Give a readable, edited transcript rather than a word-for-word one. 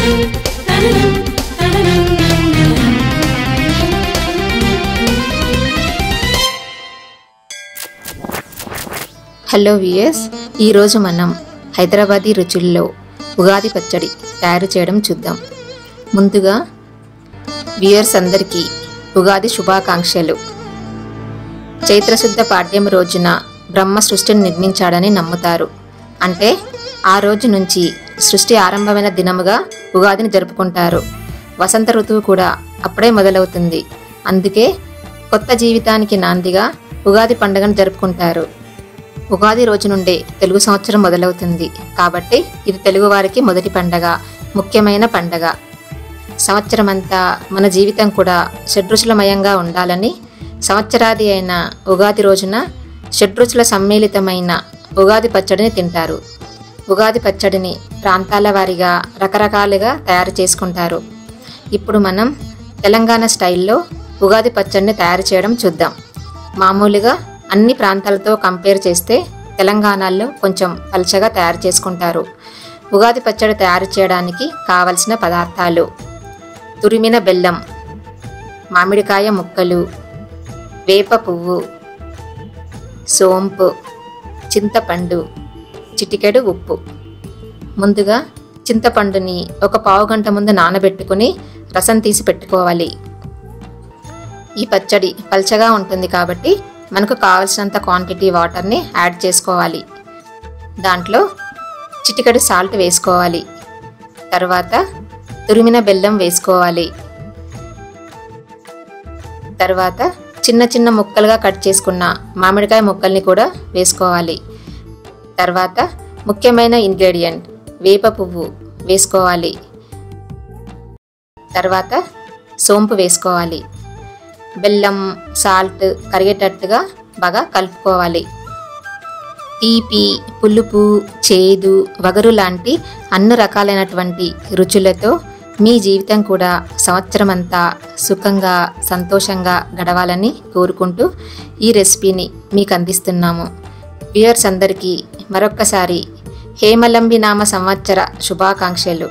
Hello viewers, ఈరోజు మనం హైదరాబాదీ రుచుల్లో ఉగాది పచ్చడి తయారు చేయడం చూద్దాం. ముందుగా వియర్స్ అందరికీ ఉగాది శుభాకాంక్షలు. చైత్రశుద్ధ పాడ్యం రోజున బ్రహ్మ సృష్టిని నిర్మించాడని నమ్ముతారు. అంటే ఆ రోజు నుంచి సృష్టి ఆరంభమైన దినముగా ఉగాదిని జరుపుకుంటారు. వసంత ఋతువు కూడా అప్పుడే మొదలవుతుంది. అందుకే కొత్త జీవితానికి నాందిగా ఉగాది పండుగను జరుపుకుంటారు. ఉగాది రోజు నుండే తెలుగు సంవత్సరం మొదలవుతుంది. కాబట్టి ఇది తెలుగువారికి మొదటి పండగ, ముఖ్యమైన పండగ. సంవత్సరమంతా మన జీవితం కూడా షడ్రుచులమయంగా ఉండాలని సంవత్సరాది అయిన ఉగాది రోజున షడ్రుచుల సమ్మేళితమైన ఉగాది పచ్చడిని తింటారు. ఉగాది పచ్చడిని ప్రాంతాల వారీగా రకరకాలుగా తయారు చేసుకుంటారు. ఇప్పుడు మనం తెలంగాణ స్టైల్లో ఉగాది పచ్చడిని తయారు చేయడం చూద్దాం. మామూలుగా అన్ని ప్రాంతాలతో కంపేర్ చేస్తే తెలంగాణలో కొంచెం పల్చగా తయారు చేసుకుంటారు. ఉగాది పచ్చడి తయారు చేయడానికి కావలసిన పదార్థాలు: తురిమిన బెల్లం, మామిడికాయ ముక్కలు, వేప పువ్వు, సోంపు, చింతపండు, చిటికెడు ఉప్పు. ముందుగా చింతపండుని ఒక పావు గంట ముందు నానబెట్టుకుని రసం తీసి పెట్టుకోవాలి. ఈ పచ్చడి పల్చగా ఉంటుంది కాబట్టి మనకు కావలసినంత క్వాంటిటీ వాటర్ని యాడ్ చేసుకోవాలి. దాంట్లో చిటికెడు సాల్ట్ వేసుకోవాలి. తర్వాత తురిమిన బెల్లం వేసుకోవాలి. తర్వాత చిన్న చిన్న ముక్కలుగా కట్ చేసుకున్న మామిడికాయ ముక్కల్ని కూడా వేసుకోవాలి. తర్వాత ముఖ్యమైన ఇంగ్రీడియంట్ వేప పువ్వు వేసుకోవాలి. తర్వాత సోంపు వేసుకోవాలి. బెల్లం, సాల్ట్ కరిగేటట్టుగా బాగా కలుపుకోవాలి. తీపి, పులుపు, చేదు, వగరు లాంటి అన్ని రకాలైనటువంటి రుచులతో మీ జీవితం కూడా సంవత్సరం అంతా సుఖంగా, సంతోషంగా గడవాలని కోరుకుంటూ ఈ రెసిపీని మీకు అందిస్తున్నాము. వ్యూయర్స్ అందరికీ మరొక్కసారి హేమలంబి నామ సంవత్సర శుభాకాంక్షలు.